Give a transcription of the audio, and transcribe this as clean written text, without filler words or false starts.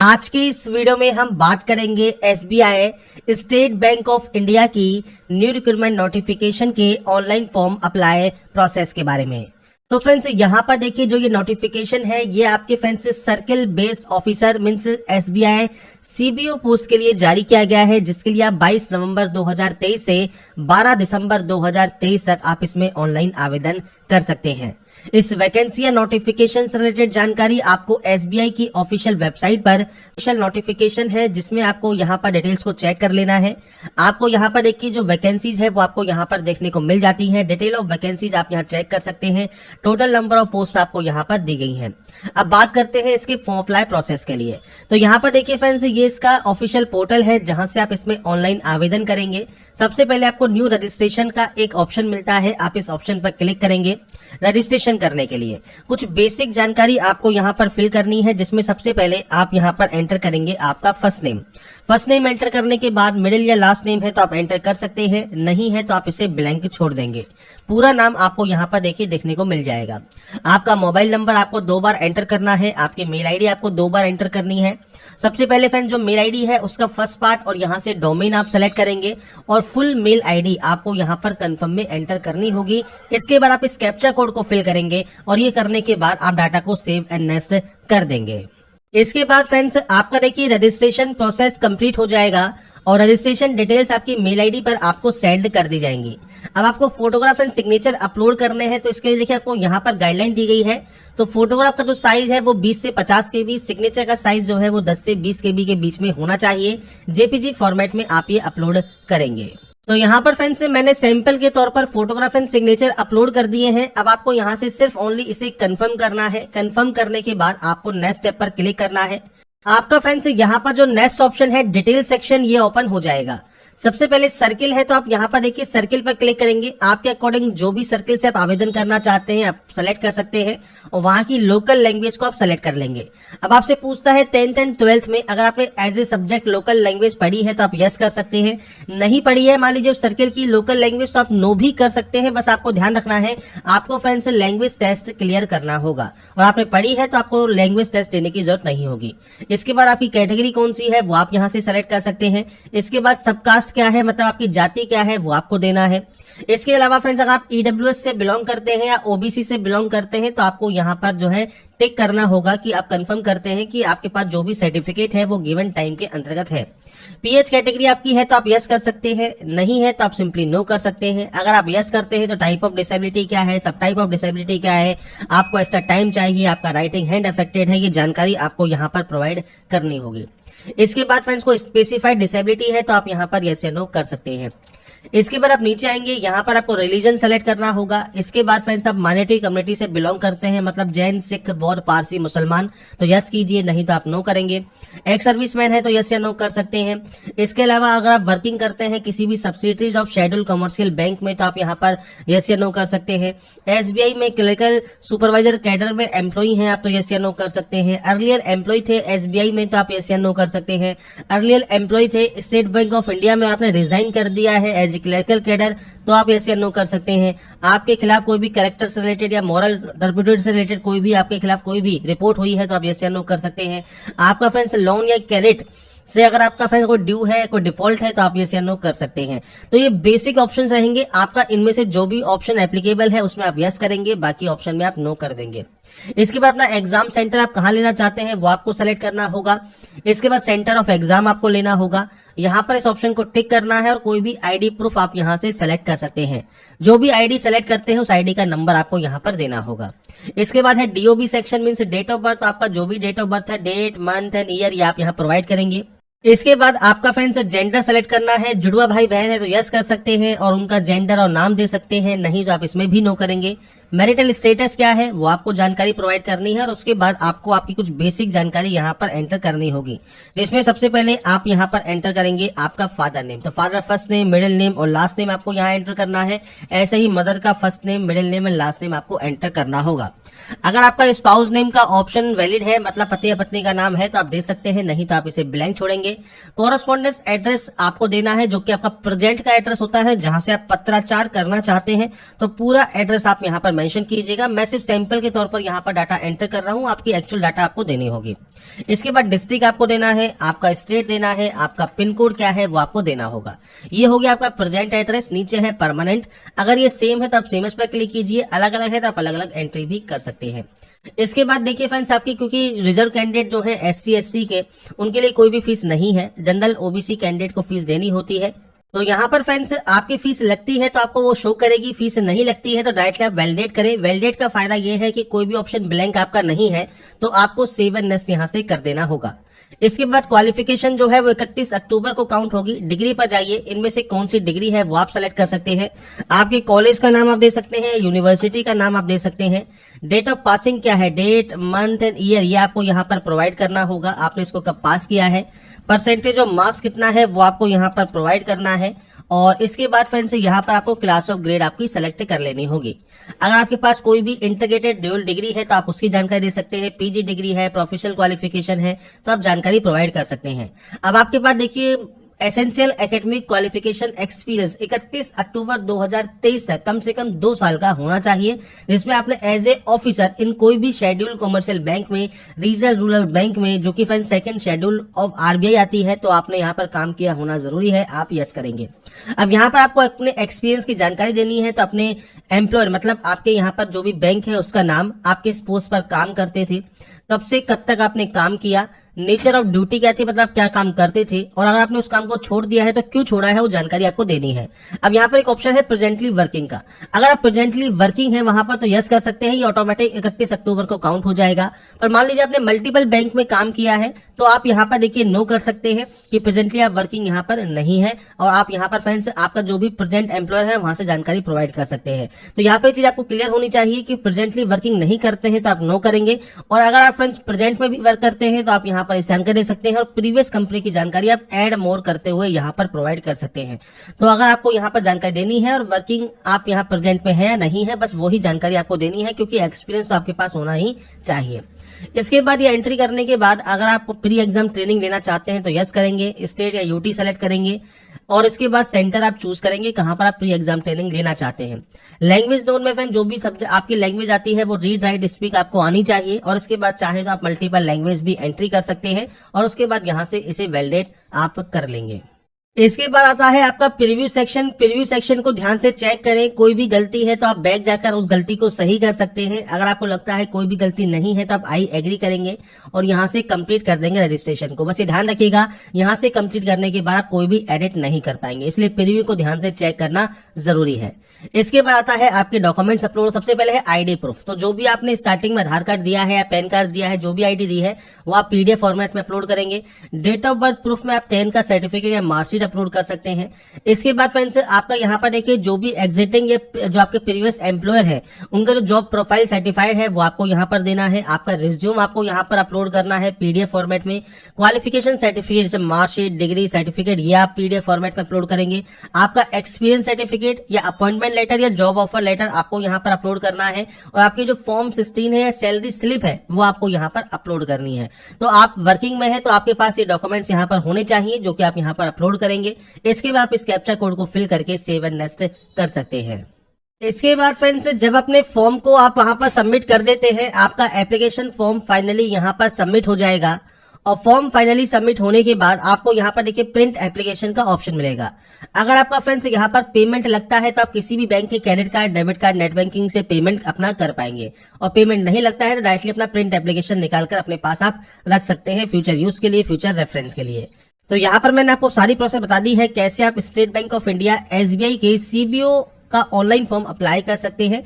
आज के इस वीडियो में हम बात करेंगे SBI state bank of India की न्यू रिक्रूटमेंट नोटिफिकेशन के ऑनलाइन फॉर्म अप्लाई प्रोसेस के बारे में। तो फ्रेंड्स यहाँ पर देखिए जो ये नोटिफिकेशन है ये आपके friends circle based officer means SBI CBO post के लिए जारी किया गया है, जिसके लिए आप 22 नवंबर 2023 से 12 दिसंबर 2023 तक आप इसमें ऑनलाइन आवेदन कर सकते हैं। इस वैकेंसी या नोटिफिकेशन से रिलेटेड जानकारी आपको एसबीआई की ऑफिशियल वेबसाइट पर ऑफिशियल नोटिफिकेशन है, जिसमें आपको यहाँ पर डिटेल्स को चेक कर लेना है। आपको यहाँ पर देखिए जो वैकेंसीज है वो आपको यहाँ पर देखने को मिल जाती है। डिटेल ऑफ वैकेंसीज आप यहाँ चेक कर सकते हैं। टोटल नंबर ऑफ पोस्ट आपको यहाँ पर दी गई है। अब बात करते हैं इसके फॉर्म अप्लाई प्रोसेस के लिए। तो यहाँ पर देखिए फ्रेंड्स ये इसका ऑफिशियल पोर्टल है जहां से आप इसमें ऑनलाइन आवेदन करेंगे। सबसे पहले आपको न्यू रजिस्ट्रेशन का एक ऑप्शन मिलता है, आप इस ऑप्शन पर क्लिक करेंगे। रजिस्ट्रेशन करने के लिए कुछ बेसिक जानकारी आपको यहाँ पर फिल करनी है, जिसमें सबसे पहले आप यहाँ पर एंटर करेंगे आपका first name. First name enter करने के बाद मिडिल या लास्ट नेम है तो आप एंटर कर सकते हैं, नहीं है तो आप इसे ब्लैंक छोड़ देंगे। पूरा नाम आपको यहाँ पर देखिए देखने को मिल जाएगा। आपका मोबाइल नंबर आपको 2 बार एंटर करना है। आपकी मेल आईडी आपको 2 बार एंटर करनी है। सबसे पहले फ्रेंड्स जो मेल आईडी है उसका फर्स्ट पार्ट और यहाँ से डोमेन आप सेलेक्ट करेंगे और फुल मेल आईडी आपको यहाँ पर कंफर्म में एंटर करनी होगी। इसके बाद आप इस कैप्चा कोड को फिल करेंगे और ये करने के बाद आप डाटा को सेव एंड नेक्स्ट कर देंगे। इसके बाद फ्रेंड्स आपका देखिए रजिस्ट्रेशन प्रोसेस कंप्लीट हो जाएगा और रजिस्ट्रेशन डिटेल्स आपकी मेल आईडी पर आपको सेंड कर दी जाएंगी। अब आपको फोटोग्राफ एंड सिग्नेचर अपलोड करने हैं, तो इसके लिए देखिए आपको यहाँ पर गाइडलाइन दी गई है। तो फोटोग्राफ का जो साइज है वो 20 से 50 के बीच, सिग्नेचर का साइज जो है वो 10 से 20 के बीच में होना चाहिए। जेपीजी फॉर्मेट में आप ये अपलोड करेंगे। तो यहाँ पर फ्रेंड्स मैंने सैंपल के तौर पर फोटोग्राफ एंड सिग्नेचर अपलोड कर दिए हैं। अब आपको यहाँ से सिर्फ ओनली इसे कंफर्म करना है। कंफर्म करने के बाद आपको नेक्स्ट स्टेप पर क्लिक करना है। आपका फ्रेंड्स यहाँ पर जो नेक्स्ट ऑप्शन है डिटेल सेक्शन ये ओपन हो जाएगा। सबसे पहले सर्किल है तो आप यहाँ पर देखिए सर्किल पर क्लिक करेंगे। आपके अकॉर्डिंग जो भी सर्किल से आप आवेदन करना चाहते हैं आप सेलेक्ट कर सकते हैं और वहां की लोकल लैंग्वेज को आप सेलेक्ट कर लेंगे। अब आपसे पूछता है 10th एंड 12th में अगर आपने as a subject local language पढ़ी है तो आप यस कर सकते हैं। नहीं पढ़ी है मान लीजिए सर्किल की लोकल लैंग्वेज तो आप नो भी कर सकते हैं। बस आपको ध्यान रखना है आपको फ्रेंड्स लैंग्वेज टेस्ट क्लियर करना होगा और आपने पढ़ी है तो आपको लैंग्वेज टेस्ट देने की जरूरत नहीं होगी। इसके बाद आपकी कैटेगरी कौन सी है वो आप यहाँ से सेलेक्ट कर सकते हैं। इसके बाद सबकास्ट क्या है मतलब आपकी जाति क्या है वो आपको देना है। इसके अलावा फ्रेंड्स अगर आप ईडब्ल्यूएस से बिलोंग करते हैं या ओबीसी से बिलोंग करते हैं तो आपको यहाँ पर जो है टिक करना होगा कि आप कंफर्म करते हैं कि आपके पास जो भी सर्टिफिकेट है वो गिवन टाइम के अंतर्गत है। पीएच कैटेगरी आपकी है तो आप यस कर सकते हैं, नहीं है तो आप सिंपली नो कर सकते हैं। अगर आप यस करते हैं तो टाइप ऑफ डिसेबिलिटी क्या है, सब टाइप ऑफ डिसेबिलिटी क्या है, आपको एक्स्ट्रा टाइम चाहिए, आपका राइटिंग हैंड अफेक्टेड है, ये जानकारी आपको यहाँ पर प्रोवाइड करनी होगी। इसके बाद फ्रेंड्स को स्पेसिफाइड डिसेबिलिटी है तो आप यहाँ पर यस या नो कर सकते हैं। इसके बाद आप नीचे आएंगे, यहाँ पर आपको रिलीजन सेलेक्ट करना होगा। इसके बाद फ्रेंड्स आप माइनॉरिटी कम्युनिटी से बिलोंग करते हैं मतलब जैन, सिख, बौद्ध, पारसी, मुसलमान तो यस कीजिए, नहीं तो आप नो करेंगे। एक्स सर्विसमैन है तो यस या नो कर सकते हैं। इसके अलावा अगर आप वर्किंग करते हैं किसी भी subsidiaries of schedule commercial bank में तो आप यहाँ पर यस या नो कर सकते हैं। एसबीआई में क्लरिकल सुपरवाइजर कैडर में एम्प्लॉई हैं आप तो यस या नो कर सकते हैं। अर्लियर एम्प्लॉय थे एसबीआई में तो आप यस या नो कर सकते हैं। अर्लियर एम्प्लॉय थे स्टेट बैंक ऑफ इंडिया में, आपने रिजाइन कर दिया है क्लरिकल कैडर तो आप यस या नो कर सकते हैं। आपके खिलाफ कोई भी कैरेक्टर से रिलेटेड या मॉरल टर्पिट्यूड से रिलेटेड कोई भी आपके खिलाफ कोई भी रिपोर्ट हुई है तो आप यस या नो कर सकते हैं। आपका फ्रेंड्स लोन या क्रेडिट से अगर आपका फ्रेंड कोई ड्यू है कोई डिफॉल्ट है तो आप यस या नो कर सकते हैं। तो ये बेसिक ऑप्शंस रहेंगे। आपका इनमें से जो भी ऑप्शन एप्लीकेबल है उसमें आप यस करेंगे, बाकी ऑप्शन में आप नो कर देंगे। इसके बाद अपना एग्जाम सेंटर आप कहां लेना चाहते हैं वो आपको सेलेक्ट करना होगा। इसके बाद सेंटर ऑफ एग्जाम आपको लेना होगा। यहाँ पर इस ऑप्शन को टिक करना है और कोई भी आईडी प्रूफ आप यहाँ से सेलेक्ट कर सकते हैं। जो भी आईडी सेलेक्ट करते हैं उस आईडी का नंबर आपको यहाँ पर देना होगा। इसके बाद है DOB section means date of birth. आपका जो भी डेट ऑफ बर्थ है डेट, मंथ एंड ईयर ये आप यहाँ प्रोवाइड करेंगे। इसके बाद आपका फ्रेंड्स जेंडर सेलेक्ट करना है। जुड़वा भाई बहन है तो यस कर सकते हैं और उनका जेंडर और नाम दे सकते हैं, नहीं तो आप इसमें भी नो करेंगे। मैरिटल स्टेटस क्या है वो आपको जानकारी प्रोवाइड करनी है और उसके बाद आपको आपकी कुछ बेसिक जानकारी यहाँ पर एंटर करनी होगी, जिसमें सबसे पहले आप यहाँ पर एंटर करेंगे आपका फादर नेम। तो father first name, middle name और लास्ट नेम आपको यहाँ एंटर करना है। ऐसे ही मदर का first name, middle name and last name आपको एंटर करना होगा। अगर आपका स्पाउस नेम का ऑप्शन वैलिड है मतलब पति या पत्नी का नाम है तो आप दे सकते हैं, नहीं तो आप इसे ब्लैंक छोड़ेंगे। कोरस्पॉन्डेंस एड्रेस आपको देना है जो कि आपका प्रेजेंट का एड्रेस होता है, जहां से आप पत्राचार करना चाहते हैं तो पूरा एड्रेस आप यहाँ पर मेंशन कीजिएगा। मैं सिर्फ सैंपल के तौर पर यहाँ पर डाटा एंटर कर रहा हूँ, आपकी एक्चुअल डाटा आपको देनी होगी। इसके बाद डिस्ट्रिक्ट आपको देना है, आपका स्टेट देना है, आपका पिन कोड क्या है वो आपको देना होगा। ये हो गया आपका प्रेजेंट एड्रेस, नीचे है परमानेंट। अगर ये सेम है तो आप सेम पर क्लिक कीजिए, अलग अलग है तो आप अलग अलग एंट्री भी कर सकते हैं। इसके बाद देखिए फ्रेंड्स, आपकी क्योंकि रिजर्व कैंडिडेट जो है SC ST के, उनके लिए कोई भी फीस नहीं है, जनरल OBC कैंडिडेट को फीस देनी होती है। तो यहाँ पर फ्रेंड्स आपकी फीस लगती है तो आपको वो शो करेगी, फीस नहीं लगती है तो डायरेक्टली आप वैलिडेट करें। वैलिडेट का फायदा ये है कि कोई भी ऑप्शन ब्लैंक आपका नहीं है तो आपको सेव एंड नेक्स्ट यहाँ से कर देना होगा। इसके बाद क्वालिफिकेशन जो है वो 31 अक्टूबर को काउंट होगी। डिग्री पर जाइए, इनमें से कौन सी डिग्री है वो आप सेलेक्ट कर सकते हैं। आपके कॉलेज का नाम आप दे सकते हैं, यूनिवर्सिटी का नाम आप दे सकते हैं। डेट ऑफ पासिंग क्या है, डेट मंथ एंड ईयर ये आपको यहाँ पर प्रोवाइड करना होगा, आपने इसको कब पास किया है। परसेंटेज ऑफ मार्क्स कितना है वो आपको यहाँ पर प्रोवाइड करना है। और इसके बाद फ्रेंड्स यहाँ पर आपको क्लास ऑफ ग्रेड आपकी सेलेक्ट कर लेनी होगी। अगर आपके पास कोई भी इंटीग्रेटेड ड्यूल डिग्री है तो आप उसकी जानकारी दे सकते हैं। PG डिग्री है, प्रोफेशनल क्वालिफिकेशन है तो आप जानकारी प्रोवाइड कर सकते हैं। अब आपके पास देखिए एसेंशियल एकेडमिक क्वालिफिकेशन एक्सपीरियंस 31 अक्टूबर 2023 तक कम से कम 2 साल का होना चाहिए, जिसमें आपने एज ए ऑफिसर इन कोई भी शेड्यूल कॉमर्शियल बैंक में, रीजनल रूरल बैंक में, जो कि friend second schedule of RBI आती है, तो आपने यहाँ पर काम किया होना जरूरी है, आप यस करेंगे। अब यहाँ पर आपको अपने एक्सपीरियंस की जानकारी देनी है, तो अपने एम्प्लॉयर मतलब आपके यहाँ पर जो भी बैंक है उसका नाम, आपके पोस्ट पर काम करते थे कब से कब तक आपने काम किया, नेचर ऑफ ड्यूटी क्या थी मतलब आप क्या काम करते थे, और अगर आपने उस काम को छोड़ दिया है तो क्यों छोड़ा है वो जानकारी आपको देनी है। अब यहाँ पर एक ऑप्शन है प्रेजेंटली वर्किंग का, अगर आप प्रेजेंटली वर्किंग है वहां पर तो यस कर सकते हैं, ये ऑटोमेटिक 31 अक्टूबर को काउंट हो जाएगा। पर मान लीजिए आपने मल्टीपल बैंक में काम किया है तो आप यहाँ पर देखिए नो कर सकते हैं कि प्रेजेंटली आप वर्किंग यहाँ पर नहीं है, और आप यहाँ पर फ्रेंड्स आपका जो भी प्रेजेंट एम्प्लॉयर है वहां से जानकारी प्रोवाइड कर सकते हैं। तो यहाँ पर चीज आपको क्लियर होनी चाहिए कि प्रेजेंटली वर्किंग नहीं करते हैं तो आप नो करेंगे, और अगर आप फ्रेंड्स प्रेजेंट में भी वर्क करते हैं तो आप यहाँ पर इस जानकारी दे सकते हैं, और प्रीवियस कंपनी की जानकारी आप ऐड मोर करते हुए यहाँ पर प्रोवाइड कर सकते हैं। तो अगर आपको यहाँ पर जानकारी देनी है और वर्किंग आप यहाँ प्रेजेंट में है या नहीं है, बस वही जानकारी आपको देनी है, क्योंकि एक्सपीरियंस तो आपके पास होना ही चाहिए। इसके बाद ये एंट्री करने के बाद अगर आप प्री एग्जाम ट्रेनिंग लेना चाहते हैं तो यस करेंगे, स्टेट या UT सेलेक्ट करेंगे, और इसके बाद सेंटर आप चूज करेंगे कहां पर आप प्री एग्जाम ट्रेनिंग लेना चाहते हैं। लैंग्वेज जोन में फ्रेंड जो भी सब्जेक्ट आपकी लैंग्वेज आती है वो रीड राइट स्पीक आपको आनी चाहिए, और इसके बाद चाहे तो आप मल्टीपल लैंग्वेज भी एंट्री कर सकते हैं, और उसके बाद यहां से इसे वैलिडेट आप कर लेंगे। इसके बाद आता है आपका प्रीव्यू सेक्शन। प्रीव्यू सेक्शन को ध्यान से चेक करें, कोई भी गलती है तो आप बैक जाकर उस गलती को सही कर सकते हैं। अगर आपको लगता है कोई भी गलती नहीं है तो आप आई एग्री करेंगे और यहां से कंप्लीट कर देंगे रजिस्ट्रेशन को। बस ये ध्यान रखिएगा, यहां से कंप्लीट करने के बाद आप कोई भी एडिट नहीं कर पाएंगे, इसलिए प्रीव्यू को ध्यान से चेक करना जरूरी है। इसके बाद आता है आपके डॉक्यूमेंट्स अपलोड। सबसे पहले है ID प्रूफ, तो जो भी आपने स्टार्टिंग में आधार कार्ड दिया है या पैन कार्ड दिया है, जो भी ID दी है वो आप PDF फॉर्मेट में अपलोड करेंगे। डेट ऑफ बर्थ प्रूफ में आप 10 का सर्टिफिकेट या मार्कशीट अपलोड कर सकते हैं। इसके बाद फ्रेंड्स आपका यहाँ पर देखिए जो भी एग्जिटिंग या जो आपके प्रीवियस एम्प्लॉयर है उनका जो जॉब प्रोफाइल सर्टिफाइड है वो आपको यहाँ पर देना है। आपका रिज्यूम आपको यहाँ पर अपलोड करना है PDF फॉर्मेट में। क्वालिफिकेशन सर्टिफिकेट जैसे मार्कशीट, डिग्री सर्टिफिकेट ये आप PDF फॉर्मेट में अपलोड करेंगे। आपका एक्सपीरियंस सर्टिफिकेट या अपॉइंटमेंट लेटर या जॉब ऑफर लेटर आपको यहाँ पर अपलोड करना है, और आपकी जो फॉर्म 16 है या सैलरी स्लिप है वो आपको यहाँ पर अपलोड करनी है। तो आप वर्किंग में है तो आपके पास ये डॉक्यूमेंट्स यहाँ पर होने चाहिए जो कि आप यहाँ पर अपलोड करेंगे। इसके बाद आप इस कैप्चा कोड को फिल करके सेव एंड नेक्स्ट कर सकते हैं। इसके बाद फ्रेंड्स जब अपने फॉर्म को आप वहां पर सबमिट कर देते हैं, आपका एप्लीकेशन फॉर्म फाइनली यहाँ पर सबमिट हो जाएगा, और फॉर्म फाइनली सबमिट होने के बाद आपको यहाँ पर देखिए प्रिंट एप्लीकेशन का ऑप्शन मिलेगा। अगर आपका फ्रेंड्स यहाँ पर पेमेंट लगता है तो आप किसी भी बैंक के credit card, debit card, net banking से पेमेंट अपना कर पाएंगे, और पेमेंट नहीं लगता है तो डायरेक्टली अपना प्रिंट एप्लीकेशन निकालकर अपने पास आप रख सकते हैं फ्यूचर यूज के लिए, फ्यूचर रेफरेंस के लिए। तो यहाँ पर मैंने आपको सारी प्रोसेस बता दी है कैसे आप state bank of India SBI के CBO का ऑनलाइन फॉर्म अप्लाई कर सकते हैं।